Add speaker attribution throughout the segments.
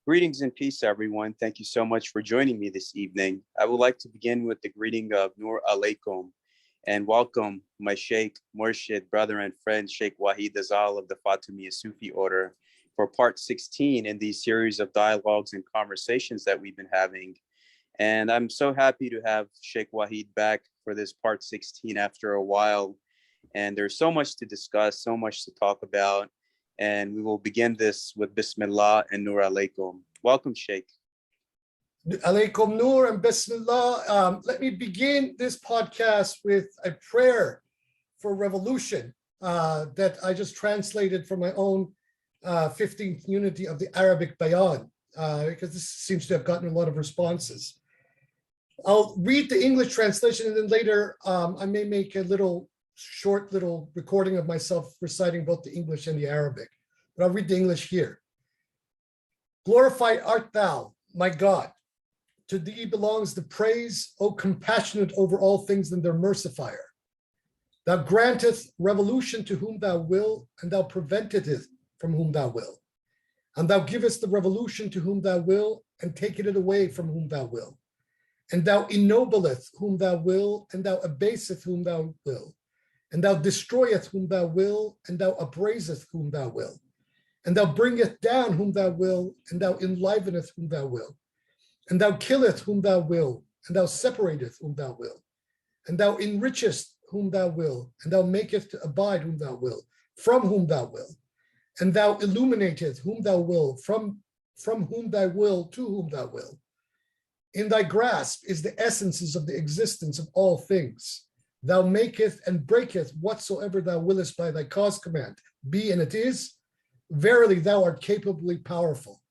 Speaker 1: Greetings and peace, everyone. Thank you so much for joining me this evening. I would like to begin with the greeting of Nur Alaikum and welcome my Shaykh, Murshid, brother and friend, Shaykh Wahid Azal of the Fatimiyya Sufi order for part 16 in these series of dialogues and conversations that we've been having. And I'm so happy to have Shaykh Wahid back for this part 16 after a while. And there's so much to discuss, so much to talk about. And we will begin this with Bismillah and Nur Alaikum. Welcome, Shaykh.
Speaker 2: Alaikum Nur and Bismillah. Let me begin this podcast with a prayer for revolution that I just translated from my own 15th unity of the Arabic Bayan, because this seems to have gotten a lot of responses. I'll read the English translation and then later I may make a short little recording of myself reciting both the English and the Arabic, but I'll read the English here. Glorified art thou, my God. To thee belongs the praise, O compassionate over all things and their mercifier. Thou granteth revolution to whom thou will, and thou preventeth it from whom thou will. And thou givest the revolution to whom thou will, and taketh it away from whom thou will. And thou ennobleth whom thou will, and thou abaseth whom thou will. And thou destroyeth whom thou will, and thou upraiseth whom thou will. And thou bringeth down whom thou will, and thou enliveneth whom thou will. And thou killeth whom thou will, and thou separateth whom thou will. And thou enrichest whom thou will, and thou makest to abide whom thou will, from whom thou will. And thou illuminateth whom thou will, from whom thou will, to whom thou will. In thy grasp is the essences of the existence of all things. Thou maketh and breaketh whatsoever thou willest by thy cause command. Be and it is. Verily thou art capably powerful.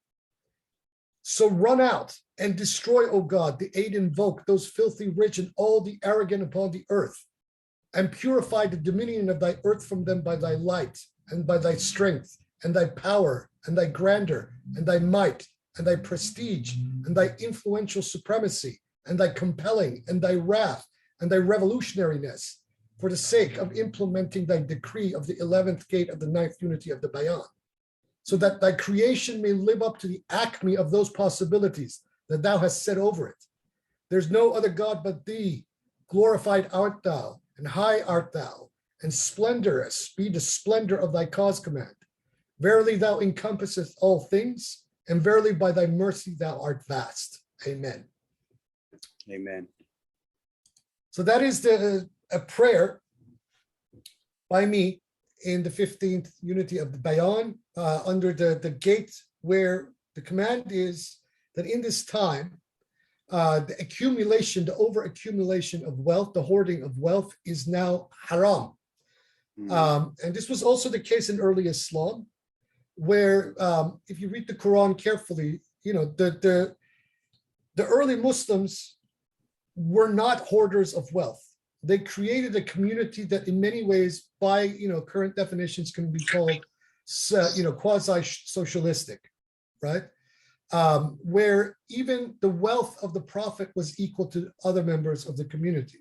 Speaker 2: So run out and destroy, O God, the aid invoke, those filthy rich and all the arrogant upon the earth, and purify the dominion of thy earth from them by thy light and by thy strength and thy power and thy grandeur and thy might and thy prestige and thy influential supremacy and thy compelling and thy wrath and thy revolutionariness, for the sake of implementing thy decree of the 11th gate of the 9th unity of the Bayan, so that thy creation may live up to the acme of those possibilities that thou hast set over it. There's no other God but thee. Glorified art thou, and high art thou, and splendorous be the splendor of thy cause command. Verily thou encompasseth all things, and verily by thy mercy thou art vast. Amen.
Speaker 1: Amen.
Speaker 2: So that is a prayer by me in the 15th unity of the Bayan, under the gate where the command is that in this time, the accumulation, the over-accumulation of wealth, the hoarding of wealth is now haram. And this was also the case in early Islam, where if you read the Quran carefully, you know, the early Muslims were not hoarders of wealth. They created a community that in many ways, by current definitions, can be called quasi-socialistic, right? Where even the wealth of the Prophet was equal to other members of the community.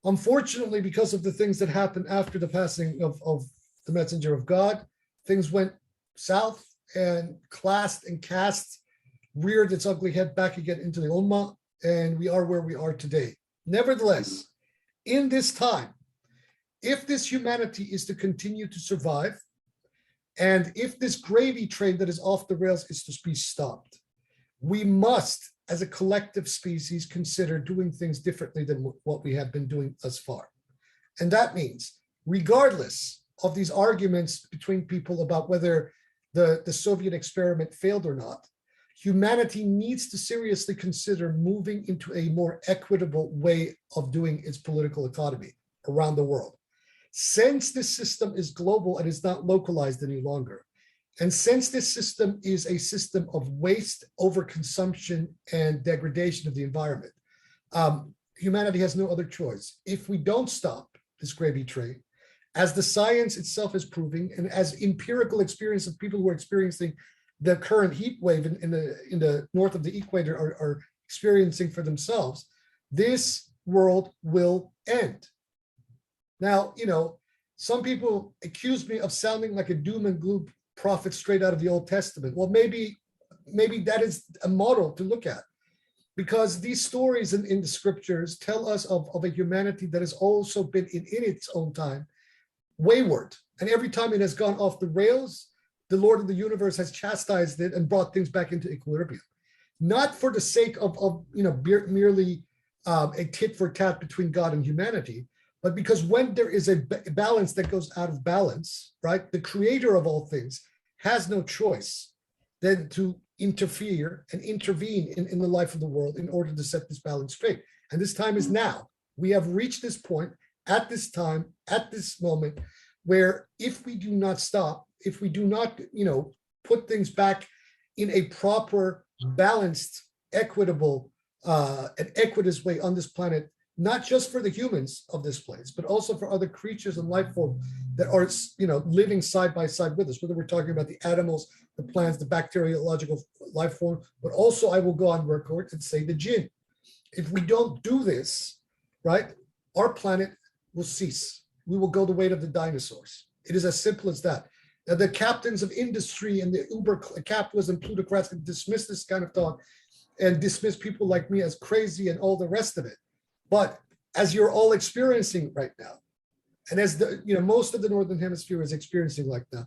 Speaker 2: Unfortunately, because of the things that happened after the passing of the Messenger of God, things went south, and class and caste reared its ugly head back again into the Ummah, and we are where we are today. Nevertheless, in this time, if this humanity is to continue to survive, and if this gravy train that is off the rails is to be stopped, we must, as a collective species, consider doing things differently than what we have been doing thus far. And that means, regardless of these arguments between people about whether the Soviet experiment failed or not, humanity needs to seriously consider moving into a more equitable way of doing its political economy around the world. Since this system is global and is not localized any longer, and since this system is a system of waste, overconsumption, and degradation of the environment, humanity has no other choice. If we don't stop this gravy train, as the science itself is proving, and as empirical experience of people who are experiencing the current heat wave in the north of the equator are experiencing for themselves, this world will end. Now, some people accuse me of sounding like a doom and gloom prophet straight out of the Old Testament. Well, maybe maybe that is a model to look at, because these stories in the scriptures tell us of a humanity that has also been in its own time wayward. And every time it has gone off the rails, the Lord of the universe has chastised it and brought things back into equilibrium. Not for the sake of merely a tit for tat between God and humanity, but because when there is a balance that goes out of balance, right, the creator of all things has no choice than to interfere and intervene in the life of the world in order to set this balance straight. And this time is now. We have reached this point at this time, at this moment, where if we do not stop, if we do not, put things back in a proper, balanced, equitable, and equitous way on this planet, not just for the humans of this place, but also for other creatures and life forms that are, living side by side with us, whether we're talking about the animals, the plants, the bacteriological life form, but also I will go on record and say the jinn. If we don't do this, right, our planet will cease. We will go the way of the dinosaurs. It is as simple as that. Now, the captains of industry and the uber capitalists and plutocrats can dismiss this kind of thought and dismiss people like me as crazy and all the rest of it. But as you're all experiencing right now, and as most of the Northern Hemisphere is experiencing like now,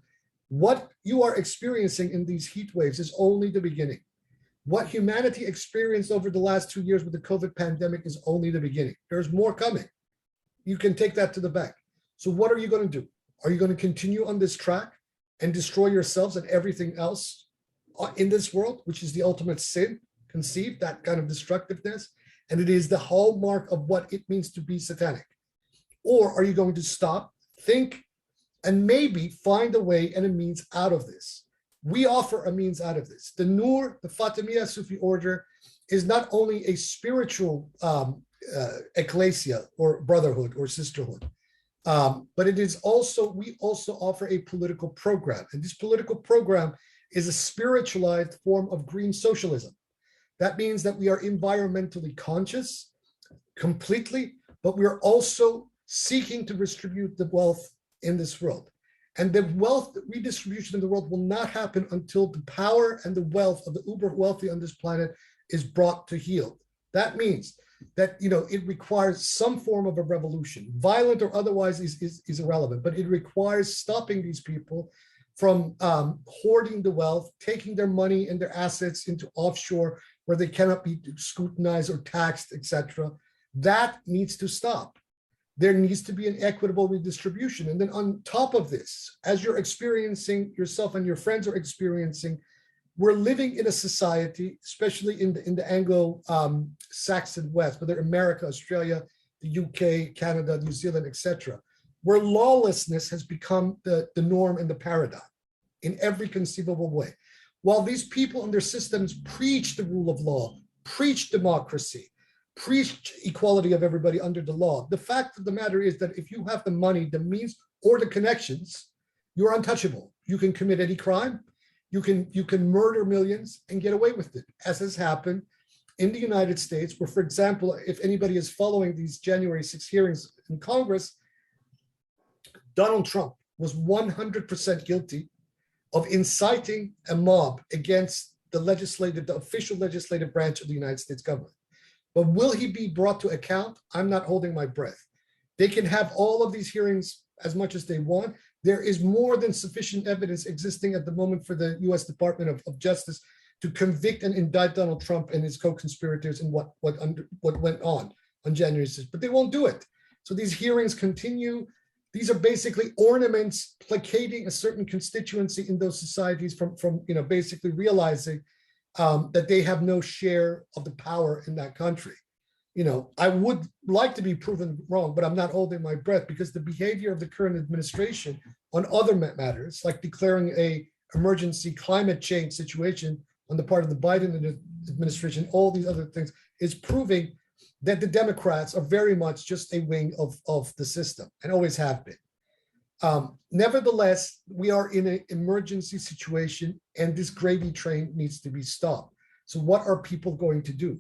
Speaker 2: what you are experiencing in these heat waves is only the beginning. What humanity experienced over the last 2 years with the COVID pandemic is only the beginning. There's more coming. You can take that to the bank. So what are you going to do? Are you going to continue on this track and destroy yourselves and everything else in this world, which is the ultimate sin conceived, that kind of destructiveness? And it is the hallmark of what it means to be satanic. Or are you going to stop, think, and maybe find a way and a means out of this? We offer a means out of this. The Nur, the Fatimiyya Sufi order, is not only a spiritual ecclesia or brotherhood or sisterhood, but it is also, we also offer a political program. And this political program is a spiritualized form of green socialism. That means that we are environmentally conscious completely, but we are also seeking to redistribute the wealth in this world. And the wealth redistribution in the world will not happen until the power and the wealth of the uber wealthy on this planet is brought to heel. That means that it requires some form of a revolution, violent or otherwise is irrelevant, but it requires stopping these people from hoarding the wealth, taking their money and their assets into offshore where they cannot be scrutinized or taxed, etc. That needs to stop. There needs to be an equitable redistribution. And then on top of this, as you're experiencing, yourself and your friends are experiencing, we're living in a society, especially in the Anglo-Saxon West, whether America, Australia, the UK, Canada, New Zealand, etc., where lawlessness has become the norm and the paradigm in every conceivable way. While these people and their systems preach the rule of law, preach democracy, preach equality of everybody under the law, the fact of the matter is that if you have the money, the means, or the connections, you're untouchable. You can commit any crime. You can murder millions and get away with it, as has happened in the United States, where, for example, if anybody is following these January 6 hearings in Congress, Donald Trump was 100% guilty of inciting a mob against the official legislative branch of the United States government. But will he be brought to account? I'm not holding my breath. They can have all of these hearings as much as they want. There is more than sufficient evidence existing at the moment for the U.S. Department of Justice to convict and indict Donald Trump and his co-conspirators in what went on January 6th. But they won't do it. So these hearings continue. These are basically ornaments placating a certain constituency in those societies from basically realizing that they have no share of the power in that country. I would like to be proven wrong, but I'm not holding my breath, because the behavior of the current administration on other matters, like declaring a emergency climate change situation on the part of the Biden administration, all these other things, is proving that the Democrats are very much just a wing of the system and always have been. Nevertheless, we are in an emergency situation, and this gravy train needs to be stopped. So what are people going to do?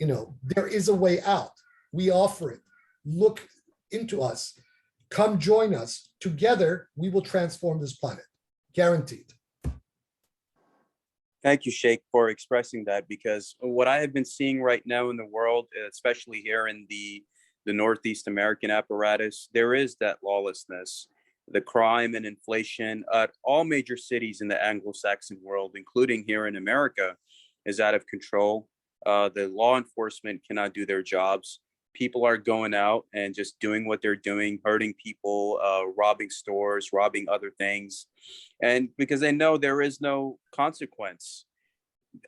Speaker 2: There is a way out. We offer it. Look into us. Come join us. Together, we will transform this planet. Guaranteed.
Speaker 1: Thank you, Sheikh, for expressing that, because what I have been seeing right now in the world, especially here in the Northeast American apparatus, there is that lawlessness, the crime and inflation at all major cities in the Anglo-Saxon world, including here in America, is out of control. The law enforcement cannot do their jobs. People are going out and just doing what they're doing, hurting people, robbing stores, robbing other things, and because they know there is no consequence.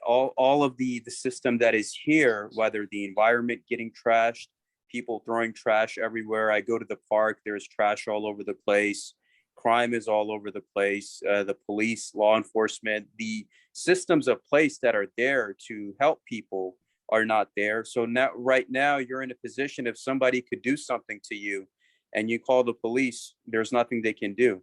Speaker 1: All of the system that is here, whether the environment getting trashed, people throwing trash everywhere. I go to the park, there's trash all over the place. Crime is all over the place. The police, law enforcement, the systems of place that are there to help people are not there. So now, right now, you're in a position, if somebody could do something to you and you call the police, there's nothing they can do.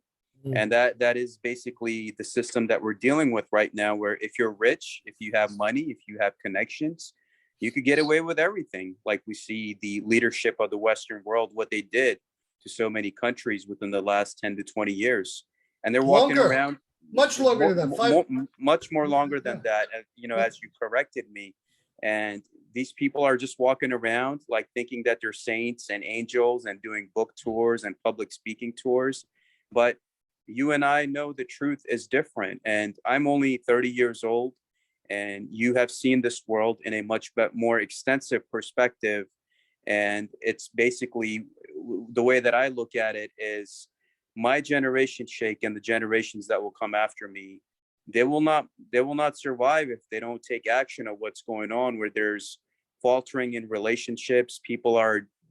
Speaker 1: And that is basically the system that we're dealing with right now, where if you're rich, if you have money, if you have connections, you could get away with everything. Like we see the leadership of the Western world, what they did to so many countries within the last 10 to 20 years. And they're walking
Speaker 2: Longer,
Speaker 1: around
Speaker 2: much longer than that.
Speaker 1: much more longer than that. And, as you corrected me, and these people are just walking around like thinking that they're saints and angels and doing book tours and public speaking tours. But you and I know the truth is different. And I'm only 30 years old, and you have seen this world in a much more extensive perspective. And it's basically, the way that I look at it is, my generation, Sheikh, and the generations that will come after me, they will not survive if they don't take action of what's going on, where there's faltering in relationships. People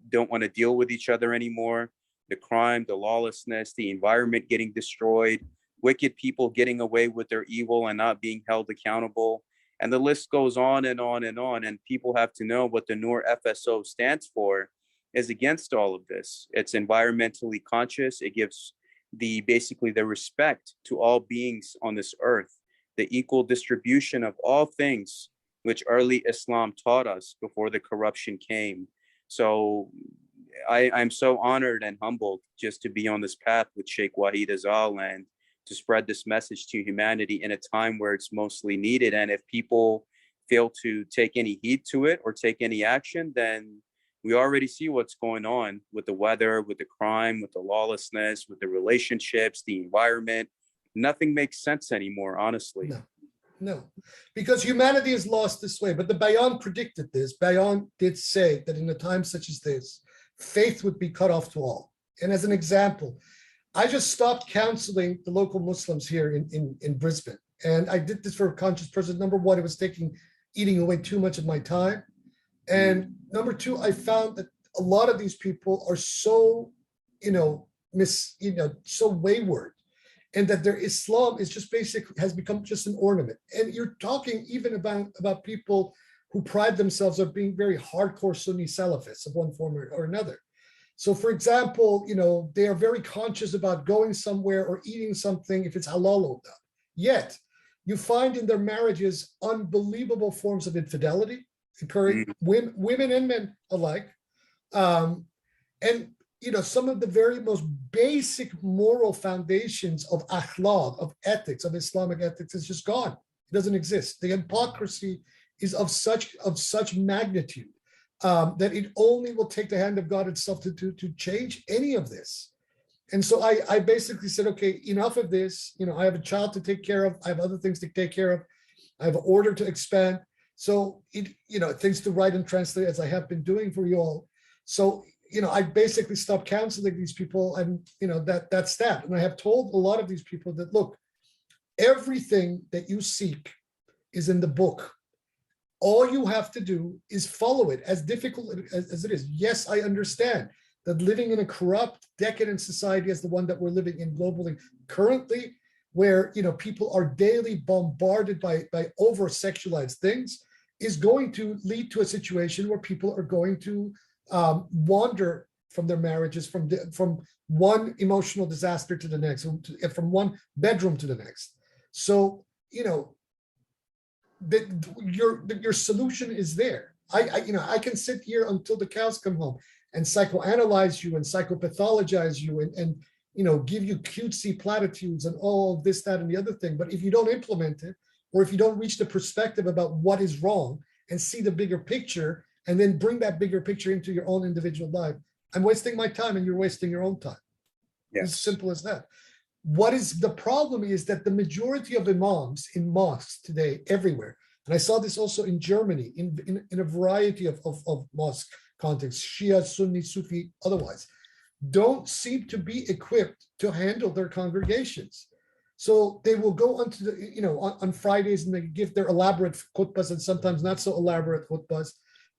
Speaker 1: don't want to deal with each other anymore. The crime, the lawlessness, the environment getting destroyed, wicked people getting away with their evil and not being held accountable. And the list goes on and on and on. And people have to know what the Noor FSO stands for is against all of this. It's environmentally conscious. It gives basically the respect to all beings on this earth, the equal distribution of all things, which early Islam taught us before the corruption came. So I'm so honored and humbled just to be on this path with Shaykh Wahid Azal and to spread this message to humanity in a time where it's mostly needed. And if people fail to take any heed to it or take any action, then we already see what's going on with the weather, with the crime, with the lawlessness, with the relationships, the environment. Nothing makes sense anymore, honestly.
Speaker 2: No, because humanity is lost this way. But the Bayan predicted this. Bayan did say that in a time such as this, faith would be cut off to all. And as an example, I just stopped counseling the local Muslims here in Brisbane. And I did this for a conscious person. Number one, it was eating away too much of my time. And number two, I found that a lot of these people are so, so wayward, and that their Islam is just has become just an ornament. And you're talking even about people who pride themselves on being very hardcore Sunni Salafists of one form or another. So, for example, they are very conscious about going somewhere or eating something if it's halal or not. Yet, you find in their marriages unbelievable forms of infidelity occurring, women and men alike. And, some of the very most basic moral foundations of akhlaq, of ethics, of Islamic ethics is just gone. It doesn't exist. The hypocrisy is of such magnitude that it only will take the hand of God itself to change any of this. And so I basically said, okay, enough of this. I have a child to take care of. I have other things to take care of. I have an order to expand. So, things to write and translate, as I have been doing for you all. So, I basically stopped counseling these people, and, that's that. And I have told a lot of these people that, look, everything that you seek is in the book. All you have to do is follow it, as difficult as it is. Yes, I understand that living in a corrupt, decadent society as the one that we're living in globally currently, where people are daily bombarded by over-sexualized things, is going to lead to a situation where people are going to wander from their marriages, from one emotional disaster to the next, from one bedroom to the next. So, your solution is there. I can sit here until the cows come home and psychoanalyze you and psychopathologize you and give you cutesy platitudes and all this, that, and the other thing. But if you don't implement it, or if you don't reach the perspective about what is wrong and see the bigger picture and then bring that bigger picture into your own individual life, I'm wasting my time and you're wasting your own time.
Speaker 1: Yes.
Speaker 2: As simple as that. What is the problem is that the majority of imams in mosques today, everywhere, and I saw this also in Germany, in a variety of mosque contexts, Shia, Sunni, Sufi, otherwise, don't seem to be equipped to handle their congregations. So they will go onto the, on Fridays and they give their elaborate khutbahs and sometimes not so elaborate khutbahs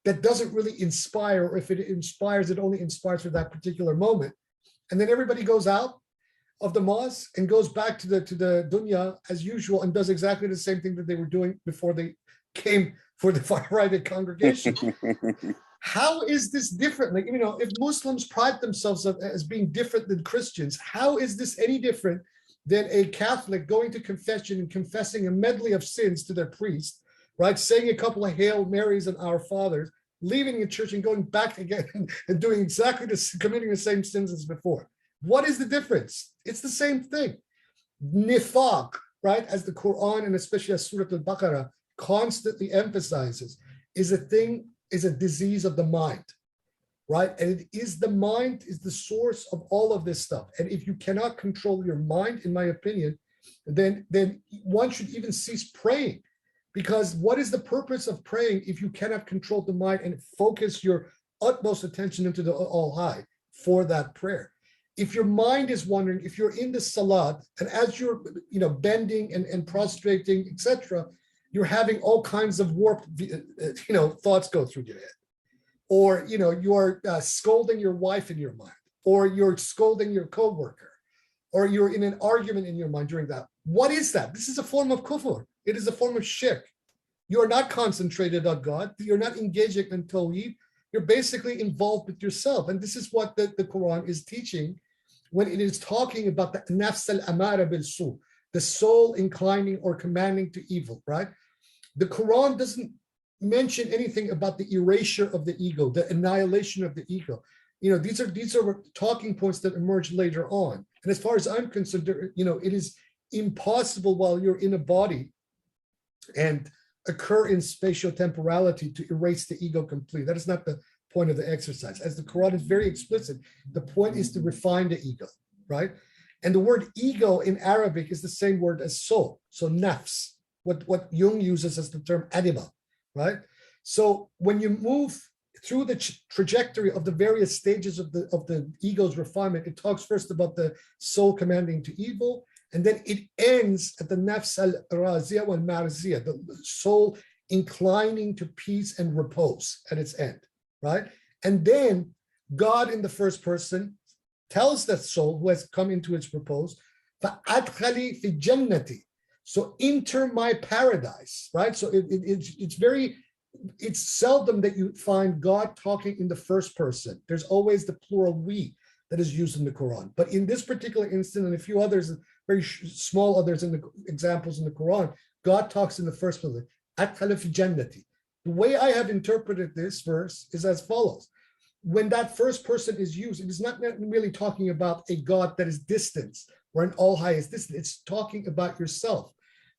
Speaker 2: that doesn't really inspire, or if it inspires, it only inspires for that particular moment. And then everybody goes out of the mosque and goes back to the dunya as usual and does exactly the same thing that they were doing before they came for the Friday congregation. How is this different? Like, if Muslims pride themselves as being different than Christians, how is this any different than a Catholic going to confession and confessing a medley of sins to their priest, right? Saying a couple of Hail Marys and Our Fathers, leaving the church and going back again and doing exactly this, committing the same sins as before. What is the difference? It's the same thing. Nifaq, right, as the Quran and especially as Surah Al-Baqarah constantly emphasizes, is a disease of the mind, right? And it is the mind is the source of all of this stuff. And if you cannot control your mind, in my opinion, then one should even cease praying. Because what is the purpose of praying if you cannot control the mind and focus your utmost attention into the All High for that prayer? If your mind is wandering, if you're in the salat, and as you're bending and prostrating, etc., you're having all kinds of warped thoughts go through your head, or you're scolding your wife in your mind, or you're scolding your coworker, or you're in an argument in your mind during that. What is that? This is a form of kufr. It is a form of shirk. You are not concentrated on God. You're not engaging in tawheed. You're basically involved with yourself. And this is what the Quran is teaching when it is talking about the nafs al-amara bil-su, the soul inclining or commanding to evil, right? The Quran doesn't mention anything about the erasure of the ego, the annihilation of the ego. These are talking points that emerge later on. And as far as I'm concerned, it is impossible while you're in a body and occur in spatio-temporality to erase the ego completely. That is not the point of the exercise. As the Quran is very explicit, the point is to refine the ego, right? And the word ego in Arabic is the same word as soul. So nafs, what Jung uses as the term anima, right? So when you move through the trajectory of the various stages of the ego's refinement, it talks first about the soul commanding to evil, and then it ends at the nafs al-raziyah wal-marziyah, the soul inclining to peace and repose at its end, right? And then God in the first person tells that soul who has come into its repose, فَأَدْخَلِي فِي جَنَّتِي, so enter my paradise, right? So it's seldom that you find God talking in the first person. There's always the plural we that is used in the Quran. But in this particular instance, and a few others, very small others in the examples in the Quran, God talks in the first person. أَدْخَلَ فِي جَنَّتِي. The way I have interpreted this verse is as follows. When that first person is used, it is not really talking about a God that is distant or an all high is distant. It's talking about yourself,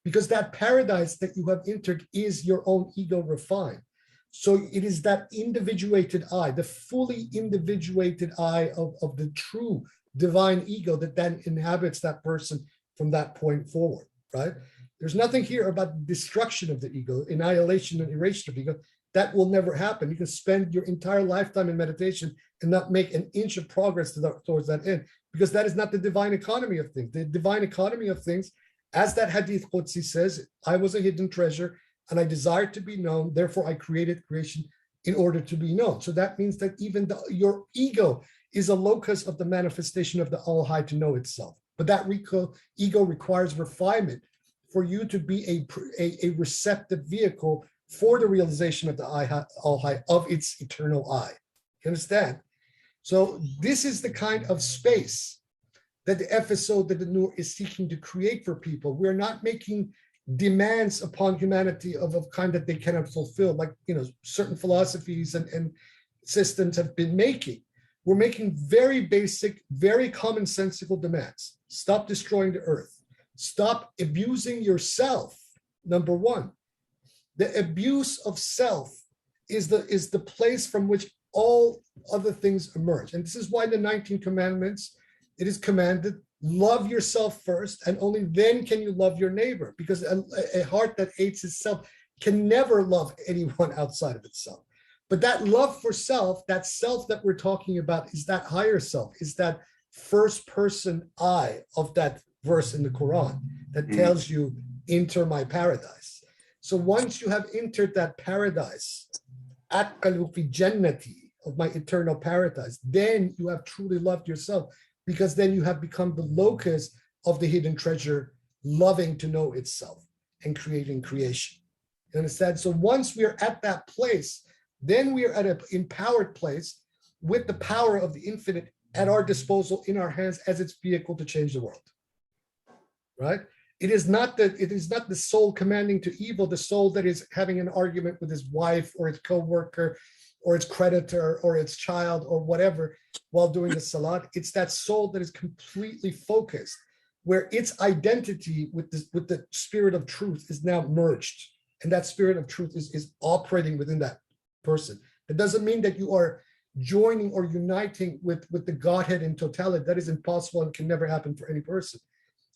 Speaker 2: because that paradise that you have entered is your own ego refined. So it is that individuated I, the fully individuated I of the true divine ego that then inhabits that person from that point forward, right? There's nothing here about destruction of the ego, annihilation and erasure of the ego. That will never happen. You can spend your entire lifetime in meditation and not make an inch of progress towards that end, because that is not the divine economy of things. The divine economy of things, as that Hadith Qudsi says, I was a hidden treasure and I desired to be known, therefore I created creation in order to be known. So that means that even your ego is a locus of the manifestation of the All High to know itself. But that ego requires refinement for you to be a receptive vehicle for the realization of the All High, of its eternal I. You understand? So this is the kind of space that the FSO, that the Nur is seeking to create for people. We're not making demands upon humanity of a kind that they cannot fulfill, like certain philosophies and systems have been making. We're making very basic, very commonsensical demands. Stop destroying the earth. Stop abusing yourself, number one. The abuse of self is the place from which all other things emerge. And this is why in the 19 commandments, it is commanded, love yourself first, and only then can you love your neighbor, because a heart that hates itself can never love anyone outside of itself. But that love for self, that self that we're talking about, is that higher self, is that first person I of that verse in the Quran that tells you, enter my paradise. So once you have entered that paradise, atqalu fi jannati, of my eternal paradise, then you have truly loved yourself, because then you have become the locus of the hidden treasure, loving to know itself and creating creation. You understand? So once we are at that place, then we are at an empowered place with the power of the infinite at our disposal, in our hands, as its vehicle to change the world. Right? It is not the soul commanding to evil, the soul that is having an argument with his wife or its co-worker or its creditor or its child or whatever while doing the salat. It's that soul that is completely focused, where its identity with the spirit of truth is now merged. And that spirit of truth is operating within that person. It doesn't mean that you are joining or uniting with the Godhead in totality. That is impossible and can never happen for any person,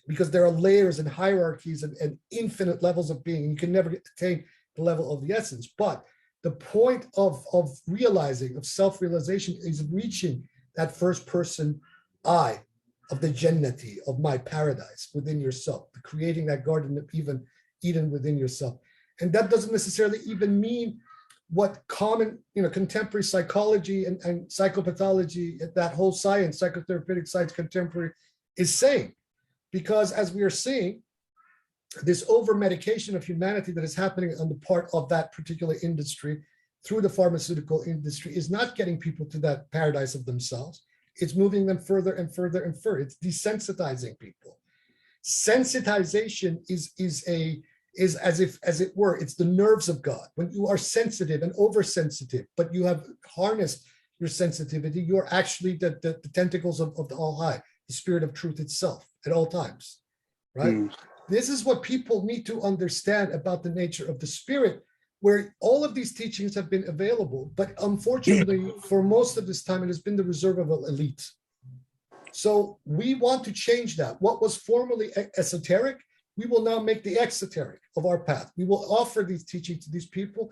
Speaker 2: because there are layers and hierarchies and infinite levels of being. You can never attain the level of the essence. But the point of realizing, of self-realization, is reaching that first person I of the Jannati, of my paradise within yourself, creating that garden of Eden within yourself. And that doesn't necessarily even mean what common, contemporary psychology and psychopathology, that whole science, psychotherapeutic science, contemporary, is saying. Because as we are seeing, this over-medication of humanity that is happening on the part of that particular industry through the pharmaceutical industry is not getting people to that paradise of themselves. It's moving them further and further and further. It's desensitizing people. Sensitization is as it were, it's the nerves of God. When you are sensitive and oversensitive, but you have harnessed your sensitivity, you are actually the tentacles of the All High, the spirit of truth itself at all times, right? This is what people need to understand about the nature of the spirit, where all of these teachings have been available, but unfortunately, for most of this time, it has been the reserve of an elite. So we want to change that. What was formerly esoteric, we will now make the exoteric of our path. We will offer these teachings to these people,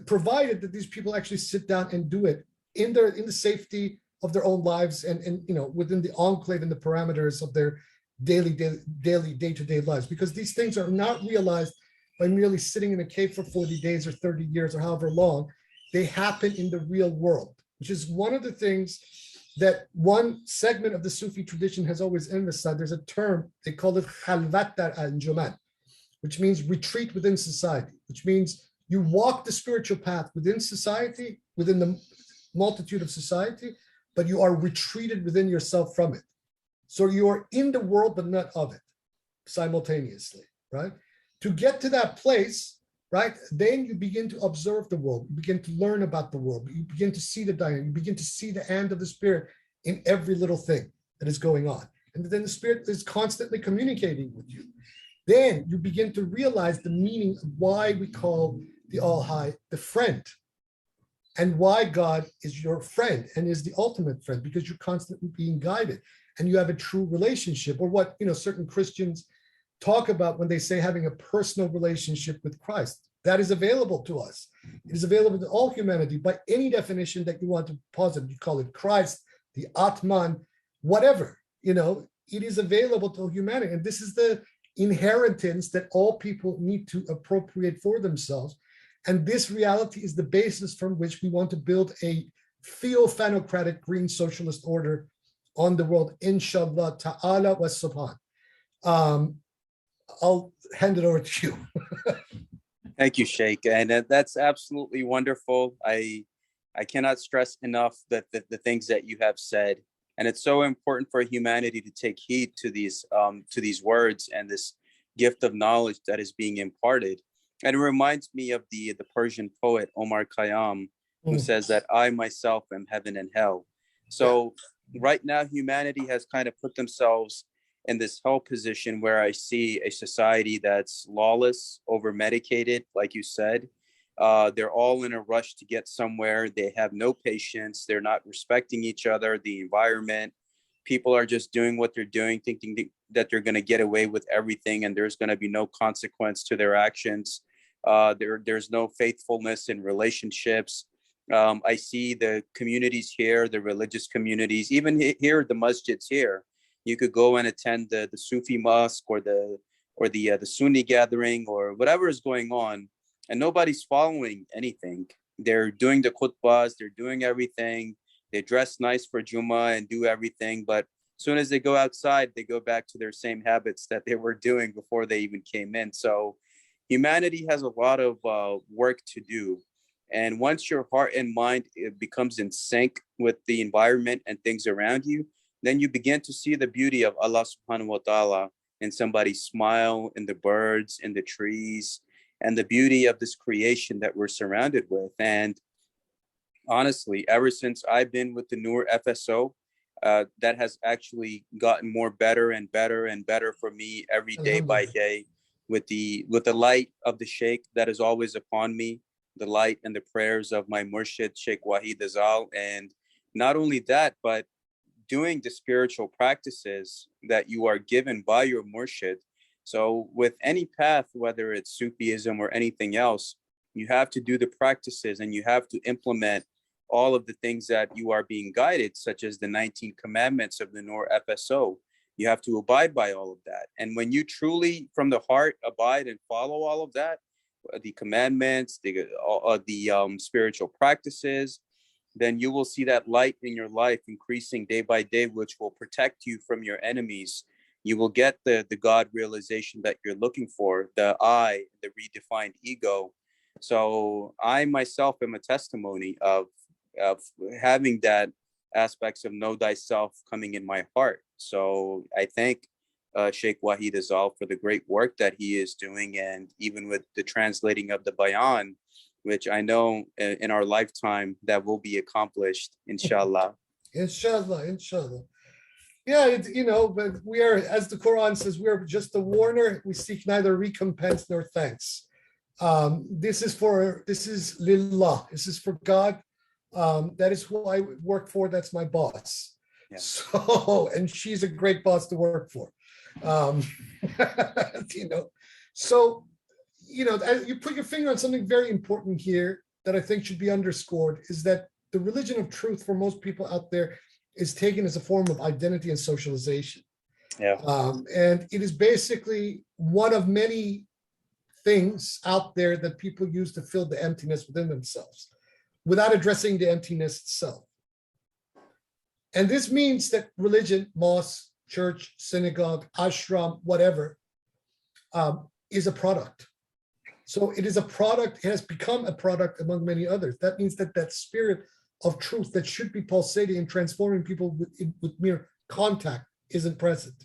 Speaker 2: provided that these people actually sit down and do it in the safety of their own lives and within the enclave and the parameters of their daily day-to-day lives. Because these things are not realized by merely sitting in a cave for 40 days or 30 years or however long. They happen in the real world, which is one of the things that one segment of the Sufi tradition has always emphasized. There's a term, they call it khalvat al-anjuman, which means retreat within society, which means you walk the spiritual path within society, within the multitude of society, but you are retreated within yourself from it. So you are in the world, but not of it simultaneously, right? To get to that place, right, then you begin to observe the world. You begin to learn about the world. You begin to see the dynamic. You begin to see the hand of the spirit in every little thing that is going on. And then the spirit is constantly communicating with you. Then you begin to realize the meaning of why we call the All High the friend, and why God is your friend and is the ultimate friend, because you're constantly being guided and you have a true relationship, or what certain Christians talk about when they say having a personal relationship with Christ. That is available to us. It is available to all humanity by any definition that you want to posit. You call it Christ, the Atman, whatever, it is available to humanity. And this is the inheritance that all people need to appropriate for themselves. And this reality is the basis from which we want to build a theophanocratic green socialist order on the world, inshallah ta'ala wa subhan. I'll hand it over to you.
Speaker 1: Thank you, Shaykh. And that's absolutely wonderful. I cannot stress enough that the things that you have said. And it's so important for humanity to take heed to these words and this gift of knowledge that is being imparted. And it reminds me of the Persian poet Omar Khayyam, who says that I myself am heaven and hell. So right now, humanity has kind of put themselves in this held position where I see a society that's lawless, over medicated, like you said. They're all in a rush to get somewhere. They have no patience. They're not respecting each other, the environment. People are just doing what they're doing, thinking that they're going to get away with everything and there's going to be no consequence to their actions. There's no faithfulness in relationships. I see the communities here, the religious communities, even here, the masjids here. You could go and attend the Sufi mosque or the Sunni gathering or whatever is going on, and nobody's following anything. They're doing the khutbahs, they're doing everything. They dress nice for Jummah and do everything, but as soon as they go outside, they go back to their same habits that they were doing before they even came in. So humanity has a lot of work to do. And once your heart and mind it becomes in sync with the environment and things around you, then you begin to see the beauty of Allah subhanahu wa ta'ala in somebody's smile, in the birds, in the trees, and the beauty of this creation that we're surrounded with. And honestly, ever since I've been with the Noor FSO, that has actually gotten more better and better and better for me every day by day, with the light of the Shaykh that is always upon me, the light and the prayers of my Murshid, Shaykh Wahid Azal. And not only that, but doing the spiritual practices that you are given by your Murshid. So with any path, whether it's Sufism or anything else, you have to do the practices and you have to implement all of the things that you are being guided, such as the 19 commandments of the Noor FSO. You have to abide by all of that. And when you truly, from the heart, abide and follow all of that, the commandments, the spiritual practices, then you will see that light in your life increasing day by day, which will protect you from your enemies. You will get the God realization that you're looking for, the I, the redefined ego. So I myself am a testimony of having that aspects of know thyself coming in my heart. So I thank Shaykh Wahid Azal for the great work that he is doing, and even with the translating of the Bayan, which I know in our lifetime that will be accomplished, inshallah.
Speaker 2: Inshallah, inshallah. Yeah, but we are, as the Quran says, we are just a warner. We seek neither recompense nor thanks. This is lillah. This is for God. That is who I work for. That's my boss. Yeah. So, and she's a great boss to work for. So, you put your finger on something very important here that I think should be underscored, is that the religion of truth for most people out there is taken as a form of identity and socialization.
Speaker 1: Yeah.
Speaker 2: And it is basically one of many things out there that people use to fill the emptiness within themselves without addressing the emptiness itself. And this means that religion, mosque, church, synagogue, ashram, whatever, is a product. So it is a product, it has become a product among many others. That means that that spirit of truth that should be pulsating and transforming people with mere contact isn't present.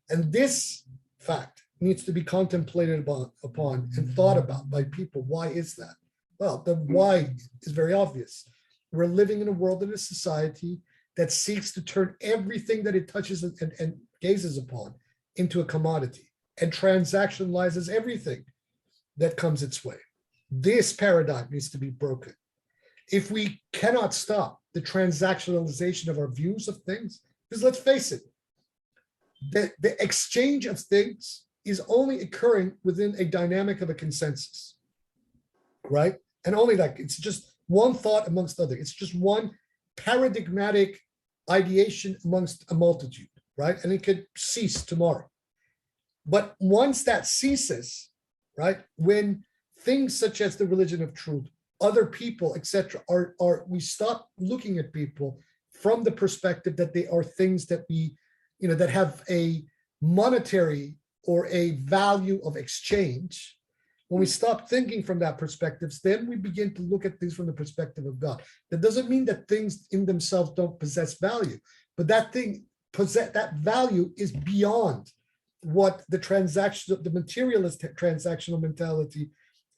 Speaker 2: And this fact needs to be contemplated upon and thought about by people. Why is that? Well, the why is very obvious. We're living in a world, in a society that seeks to turn everything that it touches and gazes upon into a commodity, and transactionalizes everything that comes its way. This paradigm needs to be broken. If we cannot stop the transactionalization of our views of things, because let's face it, the exchange of things is only occurring within a dynamic of a consensus, right? And only like it's just one thought amongst others. It's just one paradigmatic ideation amongst a multitude, right? And it could cease tomorrow. But once that ceases, right, when things such as the religion of truth, other people, etc., are we stop looking at people from the perspective that they are things that we, that have a monetary or a value of exchange. When we stop thinking from that perspective, then we begin to look at things from the perspective of God. That doesn't mean that things in themselves don't possess value, but that value is beyond what the materialist transactional mentality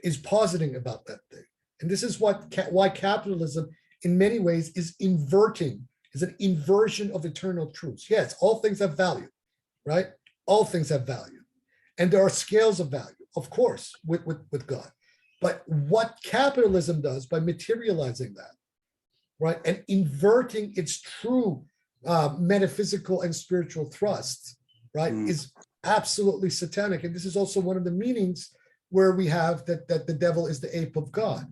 Speaker 2: is positing about that thing. And this is why capitalism, in many ways, is an inversion of eternal truths. Yes, all things have value, right? All things have value. And there are scales of value, of course, with God. But what capitalism does by materializing that, right, and inverting its true metaphysical and spiritual thrust, right, is absolutely satanic. And this is also one of the meanings where we have that the devil is the ape of God.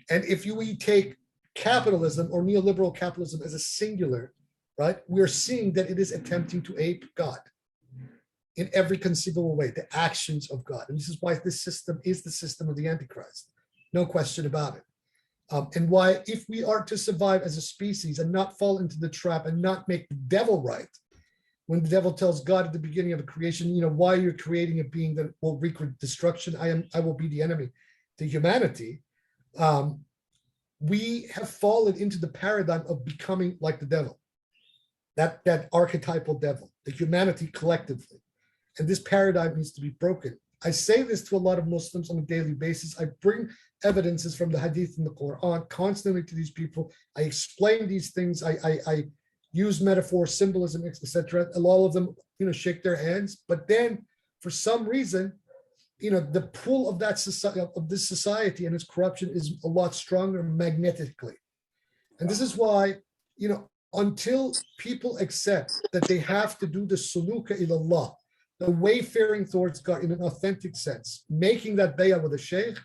Speaker 2: And if we take capitalism or neoliberal capitalism as a singular, right, we're seeing that it is attempting to ape God in every conceivable way, the actions of God. And this is why this system is the system of the Antichrist. No question about it. And why, if we are to survive as a species and not fall into the trap and not make the devil right, when the devil tells God at the beginning of a creation, why you're creating a being that will wreak destruction, I will be the enemy to humanity. We have fallen into the paradigm of becoming like the devil, that archetypal devil, the humanity collectively. And this paradigm needs to be broken. I say this to a lot of Muslims on a daily basis. I bring evidences from the Hadith and the Quran constantly to these people. I explain these things. I use metaphor, symbolism, etc. All of them, shake their hands. But then, for some reason, the pull of this society and its corruption is a lot stronger magnetically. And this is why, until people accept that they have to do the suluka ilallah, the wayfaring towards God in an authentic sense, making that bay'ah with a sheikh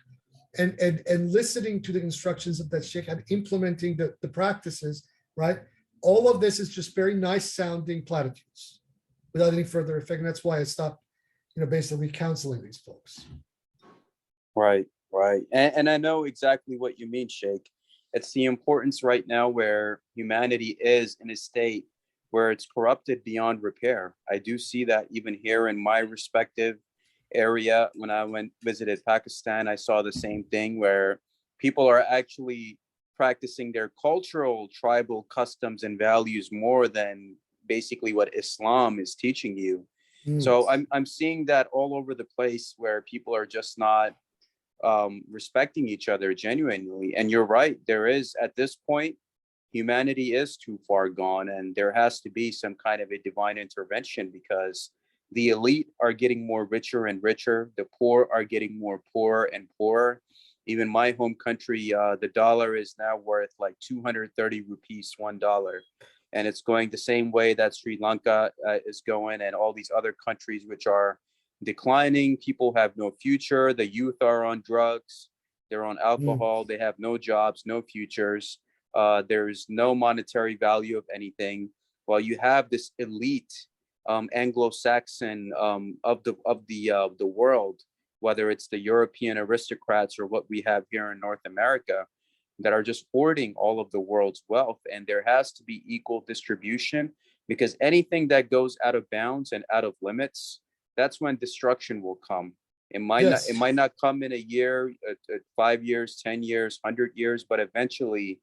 Speaker 2: and listening to the instructions of that sheikh and implementing the practices, right? All of this is just very nice sounding platitudes without any further effect. And that's why I stopped, basically counseling these folks.
Speaker 1: Right. And I know exactly what you mean, Sheikh. It's the importance right now where humanity is in a state where it's corrupted beyond repair. I do see that even here in my respective area. When I visited Pakistan, I saw the same thing where people are actually practicing their cultural tribal customs and values more than basically what Islam is teaching you. So I'm seeing that all over the place where people are just not respecting each other genuinely. And you're right, there is, at this point, humanity is too far gone, and there has to be some kind of a divine intervention, because the elite are getting more richer and richer. The poor are getting more poor and poorer. Even my home country, the dollar is now worth like 230 rupees, $1. And it's going the same way that Sri Lanka is going, and all these other countries which are declining. People have no future. The youth are on drugs. They're on alcohol. They have no jobs, no futures. There's no monetary value of anything. While you have this elite Anglo-Saxon of the world, whether it's the European aristocrats or what we have here in North America, that are just hoarding all of the world's wealth. And there has to be equal distribution, because anything that goes out of bounds and out of limits, that's when destruction will come. It might not come in a year, 5 years, 10 years, 100 years, but eventually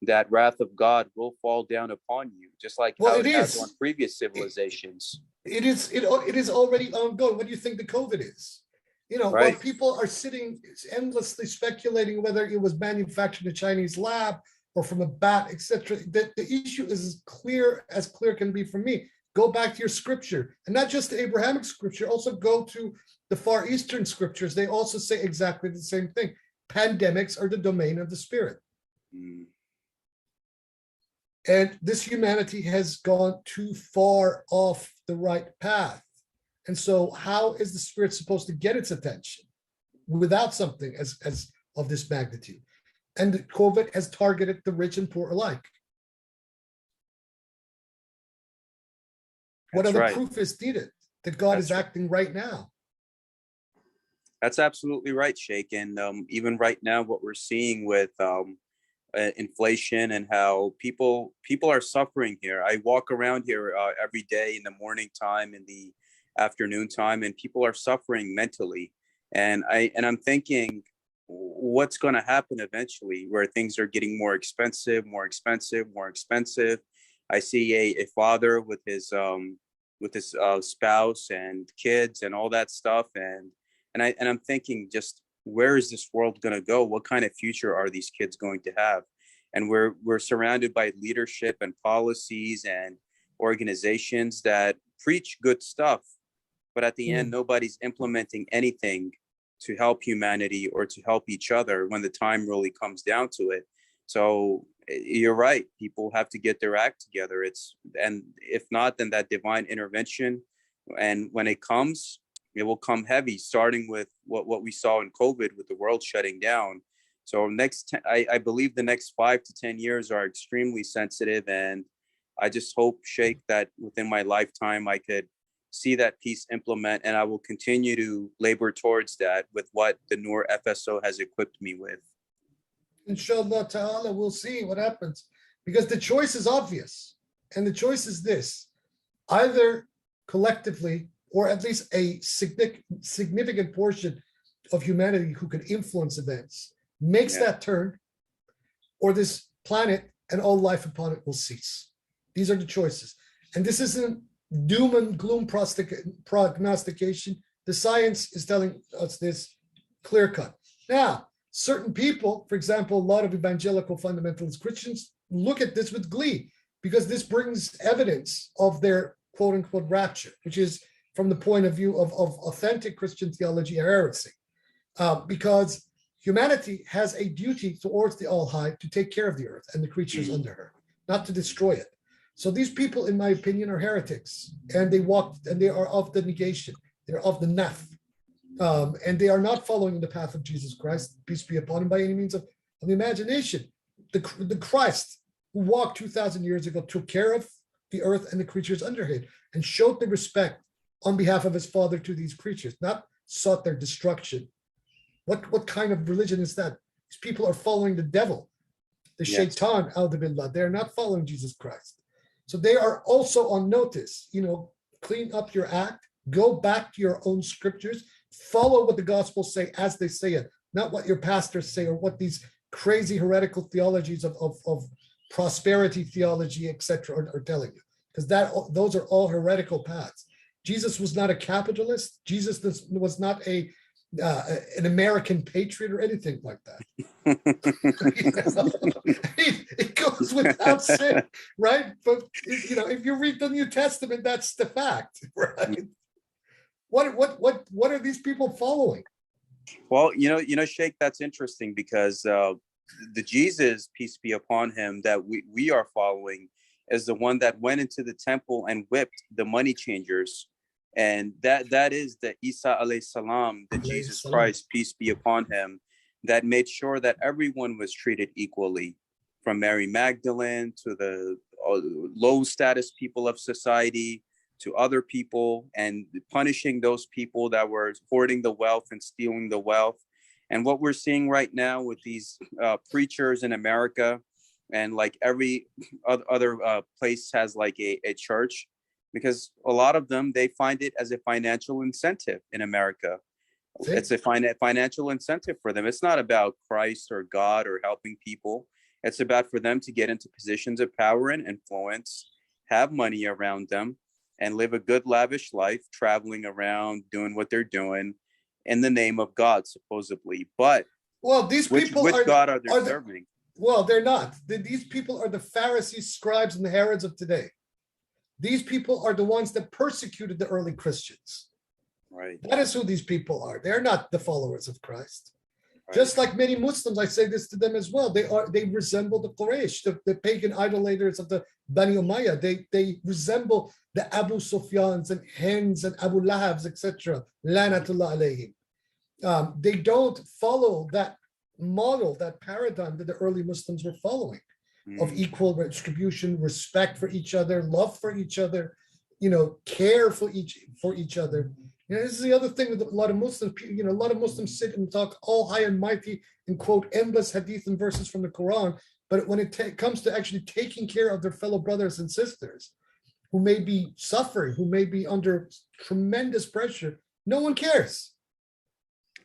Speaker 1: that wrath of God will fall down upon you, just like how it has on previous civilizations.
Speaker 2: It is already ongoing. What do you think the COVID is? While people are sitting endlessly speculating whether it was manufactured in a Chinese lab or from a bat, etc., the issue is as clear can be for me. Go back to your scripture, and not just the Abrahamic scripture, also go to the Far Eastern scriptures. They also say exactly the same thing. Pandemics are the domain of the spirit. And this humanity has gone too far off the right path. And so how is the spirit supposed to get its attention without something as of this magnitude? And COVID has targeted the rich and poor alike. What other proof is needed that God is acting right now?
Speaker 1: That's absolutely right, Sheikh. And even right now, what we're seeing with inflation and how people are suffering here. I walk around here every day in the morning time, in the afternoon time, and people are suffering mentally. And I'm thinking, what's going to happen eventually, where things are getting more expensive. I see a father with his spouse and kids and all that stuff, and I'm thinking, just where is this world going to go? What kind of future are these kids going to have? And we're surrounded by leadership and policies and organizations that preach good stuff, but at the end, nobody's implementing anything to help humanity or to help each other when the time really comes down to it. So you're right. People have to get their act together. And if not, then that divine intervention, and when it comes, it will come heavy, starting with what we saw in COVID with the world shutting down. So I believe the next 5 to 10 years are extremely sensitive. And I just hope, Sheikh, that within my lifetime, I could see that peace implement, and I will continue to labor towards that with what the Noor FSO has equipped me with.
Speaker 2: Inshallah ta'ala, we'll see what happens, because the choice is obvious. And the choice is this: either collectively, or at least a significant portion of humanity who can influence events, makes that turn, or this planet and all life upon it will cease. These are the choices. And this isn't doom and gloom prognostication. The science is telling us this clear cut. Now, certain people, for example, a lot of evangelical fundamentalist Christians, look at this with glee, because this brings evidence of their quote unquote rapture, which is, from the point of view of authentic Christian theology, a heresy. Because humanity has a duty towards the All High to take care of the earth and the creatures under her, not to destroy it. So these people, in my opinion, are heretics, and they are of the negation. They're of the naf, and they are not following the path of Jesus Christ, peace be upon him, by any means of the imagination. The Christ who walked 2,000 years ago took care of the earth and the creatures under him, and showed the respect on behalf of his Father to these creatures, not sought their destruction. What kind of religion is that? These people are following the devil, the shaitan, al-billah. They are not following Jesus Christ. So they are also on notice. Clean up your act, go back to your own scriptures, follow what the Gospels say as they say it, not what your pastors say or what these crazy heretical theologies of prosperity theology, etc., are telling you, because those are all heretical paths. Jesus was not a capitalist. Jesus was not an American patriot or anything like that. It goes without saying, right? But if you read the New Testament, that's the fact, right? What are these people following?
Speaker 1: Well, Sheikh, that's interesting, because the Jesus, peace be upon him, that we are following is the one that went into the temple and whipped the money changers. And that is the Isa alayhi salam, the Jesus Christ, peace be upon him, that made sure that everyone was treated equally, from Mary Magdalene to the low status people of society to other people, and punishing those people that were hoarding the wealth and stealing the wealth. And what we're seeing right now with these preachers in America, and like every other place has like a church, because a lot of them, they find it as a financial incentive in America. It's a financial incentive for them. It's not about Christ or God or helping people. It's about for them to get into positions of power and influence, have money around them, and live a good, lavish life, traveling around, doing what they're doing in the name of God, supposedly. But
Speaker 2: these people
Speaker 1: which God are they serving?
Speaker 2: Well, they're not. These people are the Pharisees, scribes, and the Herods of today. These people are the ones that persecuted the early Christians.
Speaker 1: Right.
Speaker 2: That is who these people are. They're not the followers of Christ.
Speaker 1: Right.
Speaker 2: Just like many Muslims, I say this to them as well. They resemble the Quraysh, the pagan idolaters of the Bani Umayyah. They resemble the Abu Sufyans and Hinds and Abu Lahabs, etc. Lanatullah alayhim. They don't follow that model, that paradigm that the early Muslims were following, of equal distribution, respect for each other, love for each other, care for each other. This is the other thing with a lot of Muslims. A lot of Muslims sit and talk all high and mighty and quote endless hadith and verses from the Quran, but when it comes to actually taking care of their fellow brothers and sisters who may be suffering, who may be under tremendous pressure, no one cares.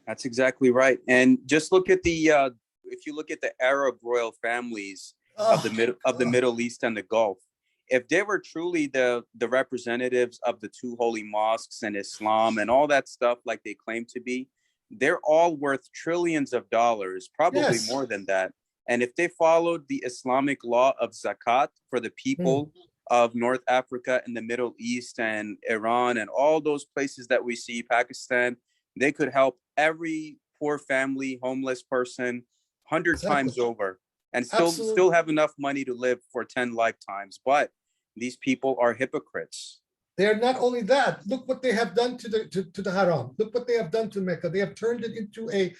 Speaker 1: That's exactly right. And just look at if you look at the Arab royal families of the Middle East and the Gulf, if they were truly the representatives of the two holy mosques and Islam and all that stuff like they claim to be, they're all worth trillions of dollars, probably more than that. And if they followed the Islamic law of zakat for the people of North Africa and the Middle East and Iran and all those places that we see, Pakistan, they could help every poor family, homeless person 100
Speaker 2: Exactly.
Speaker 1: times over and
Speaker 2: Absolutely.
Speaker 1: still have enough money to live for 10 lifetimes. But these people are hypocrites.
Speaker 2: They're not only that. Look what they have done to the Haram. Look what they have done to Mecca. They have turned it into a,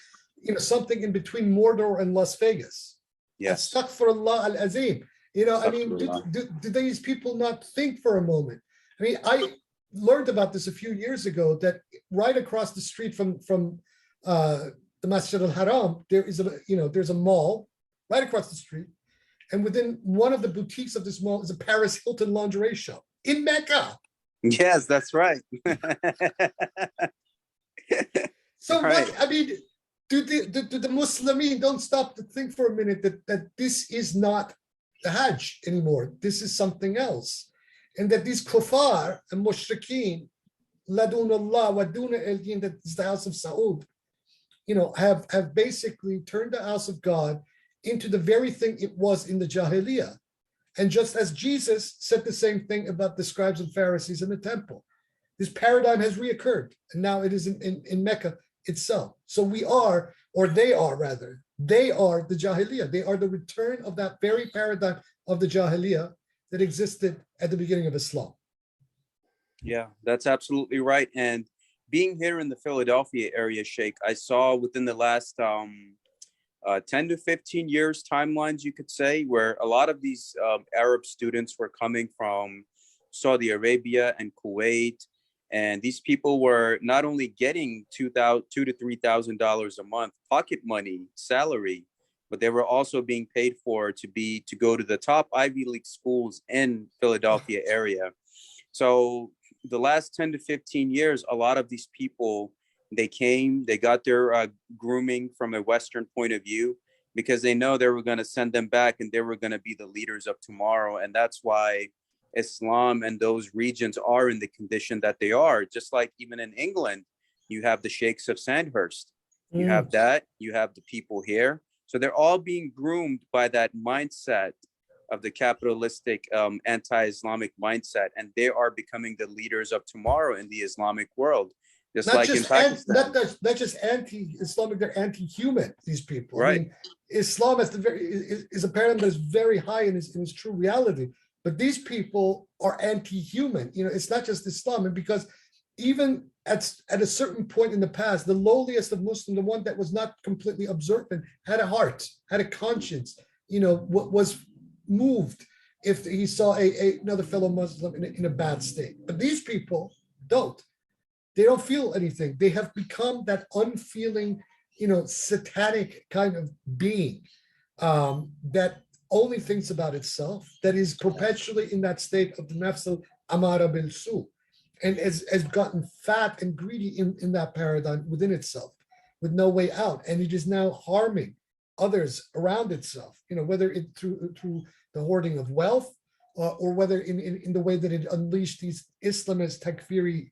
Speaker 2: something in between Mordor and Las Vegas.
Speaker 1: Yes.
Speaker 2: Astaghfirullah al-Azim. I mean,
Speaker 1: Astaghfirullah.
Speaker 2: do these people not think for a moment? I mean, I learned about this a few years ago that right across the street from the Masjid al-Haram, there's a mall right across the street. And within one of the boutiques of this mall is a Paris Hilton lingerie shop in Mecca.
Speaker 1: Yes, that's right.
Speaker 2: So
Speaker 1: Right.
Speaker 2: what, I mean, do the Muslimin don't stop to think for a minute that this is not the Hajj anymore. This is something else. And that these kuffar and mushrikeen, ladun Allah wa duna el-din, that is the house of Saud, have basically turned the house of God into the very thing it was in the Jahiliyyah. And just as Jesus said the same thing about the scribes and Pharisees in the temple, this paradigm has reoccurred, and now it is in Mecca itself. So we are, or they are rather, they are the Jahiliyyah. They are the return of that very paradigm of the Jahiliyyah that existed at the beginning of Islam.
Speaker 1: Yeah, that's absolutely right. And being here in the Philadelphia area, Sheikh, I saw within the last 10 to 15 years timelines, you could say, where a lot of these Arab students were coming from Saudi Arabia and Kuwait. And these people were not only getting $2,000 to $3,000 a month pocket money salary, but they were also being paid for to go to the top Ivy League schools in Philadelphia area. So the last 10 to 15 years, a lot of these people, they got their grooming from a Western point of view because they know they were going to send them back and they were going to be the leaders of tomorrow. And that's why Islam and those regions are in the condition that they are. Just like even in England, you have the Sheikhs of Sandhurst. You have that. You have the people here. So they're all being groomed by that mindset of the capitalistic, anti-Islamic mindset. And they are becoming the leaders of tomorrow in the Islamic world. Just
Speaker 2: Not
Speaker 1: like in
Speaker 2: just
Speaker 1: Pakistan.
Speaker 2: not just anti-Islamic, they're anti-human. These people.
Speaker 1: Right.
Speaker 2: I mean, Islam is a paradigm that is very high in its true reality. But these people are anti-human. It's not just Islam, and because even at a certain point in the past, the lowliest of Muslims, the one that was not completely observant, had a heart, had a conscience. Was moved if he saw another fellow Muslim in a bad state. But these people don't. They don't feel anything. They have become that unfeeling, satanic kind of being that only thinks about itself, that is perpetually in that state of the nafs al-amara bil-su, and has gotten fat and greedy in that paradigm within itself, with no way out. And it is now harming others around itself, whether it through the hoarding of wealth, or whether in the way that it unleashed these Islamist takfiri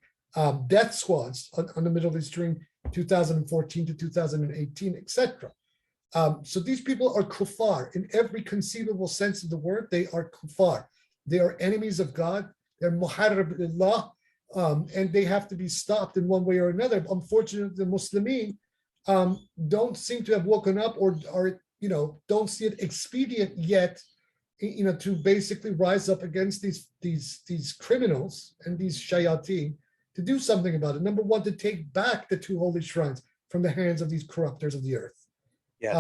Speaker 2: death squads on the Middle East during 2014 to 2018, etc. So these people are kuffar in every conceivable sense of the word. They are kuffar. They are enemies of God. They're muharrib lillah, and they have to be stopped in one way or another. Unfortunately, the Muslimin don't seem to have woken up, or don't see it expedient yet, to basically rise up against these criminals and these shayateen, to do something about it. Number one, to take back the two holy shrines from the hands of these corruptors of the earth.
Speaker 1: Yes.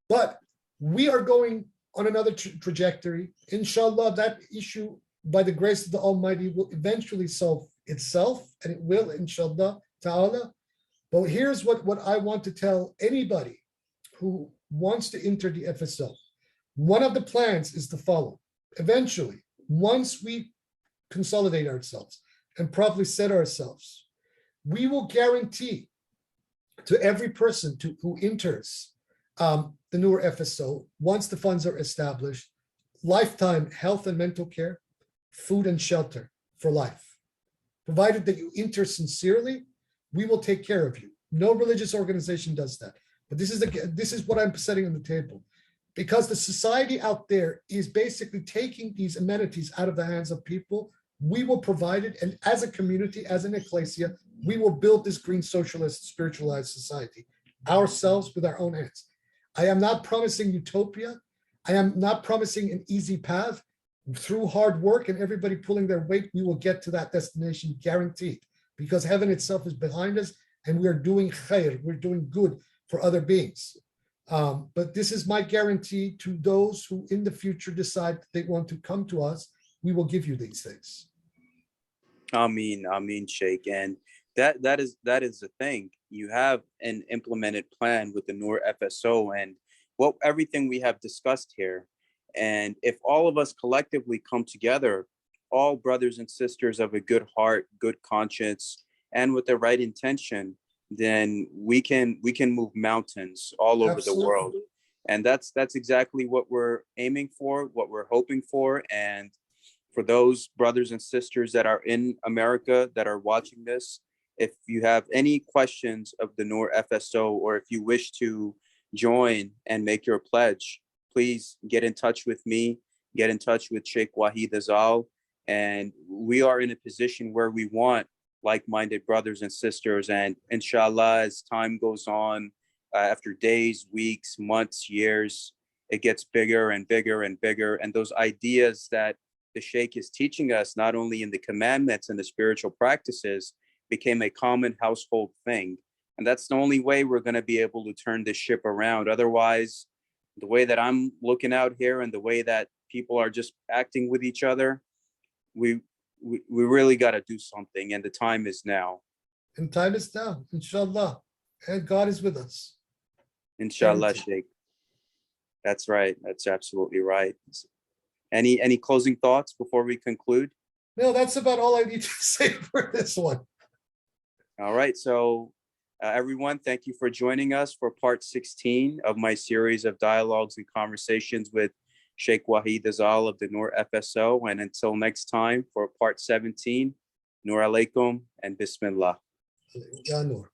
Speaker 2: But we are going on another trajectory. Inshallah, that issue, by the grace of the Almighty, will eventually solve itself, and it will, inshallah ta'ala. But here's what I want to tell anybody who wants to enter the FSO. One of the plans is the following. Eventually, once we consolidate ourselves and properly set ourselves, we will guarantee to every person who enters the Noor FSO, once the funds are established, lifetime health and mental care, food and shelter for life. Provided that you enter sincerely, we will take care of you. No religious organization does that. But this is what I'm setting on the table. because the society out there is basically taking these amenities out of the hands of people. We will provide it. And as a community, as an ecclesia, we will build this green socialist spiritualized society ourselves with our own hands. I am not promising utopia. I am not promising an easy path. Through hard work and everybody pulling their weight, we will get to that destination guaranteed, because heaven itself is behind us and we are doing khair, we're doing good for other beings. But this is my guarantee to those who in the future decide they want to come to us. We will give you these things.
Speaker 1: Ameen, Sheikh. And that is the thing. You have an implemented plan with the Noor FSO and everything we have discussed here. And if all of us collectively come together, all brothers and sisters of a good heart, good conscience, and with the right intention, then we can move mountains all over the world. And that's exactly what we're aiming for, what we're hoping for. And for those brothers and sisters that are in America that are watching this, if you have any questions of the Noor FSO, or if you wish to join and make your pledge, please get in touch with me, get in touch with Shaykh Wahid Azal. And we are in a position where we want like-minded brothers and sisters. And inshallah, as time goes on, after days, weeks, months, years, it gets bigger and bigger and bigger. And those ideas that the Shaykh is teaching us, not only in the commandments and the spiritual practices, became a common household thing. And that's the only way we're going to be able to turn this ship around. Otherwise, the way that I'm looking out here and the way that people are just acting with each other, we really got to do something. And the time is now.
Speaker 2: And time is now, inshallah. And God is with us.
Speaker 1: Inshallah, Shaykh. That's right. That's absolutely right. Any closing thoughts before we conclude?
Speaker 2: No, that's about all I need to say for this one.
Speaker 1: All right. So everyone, thank you for joining us for part 16 of my series of dialogues and conversations with Shaykh Wahid Azal of the Noor FSO. And until next time for part 17, Noor alaikum and Bismillah.
Speaker 2: Ya Noor.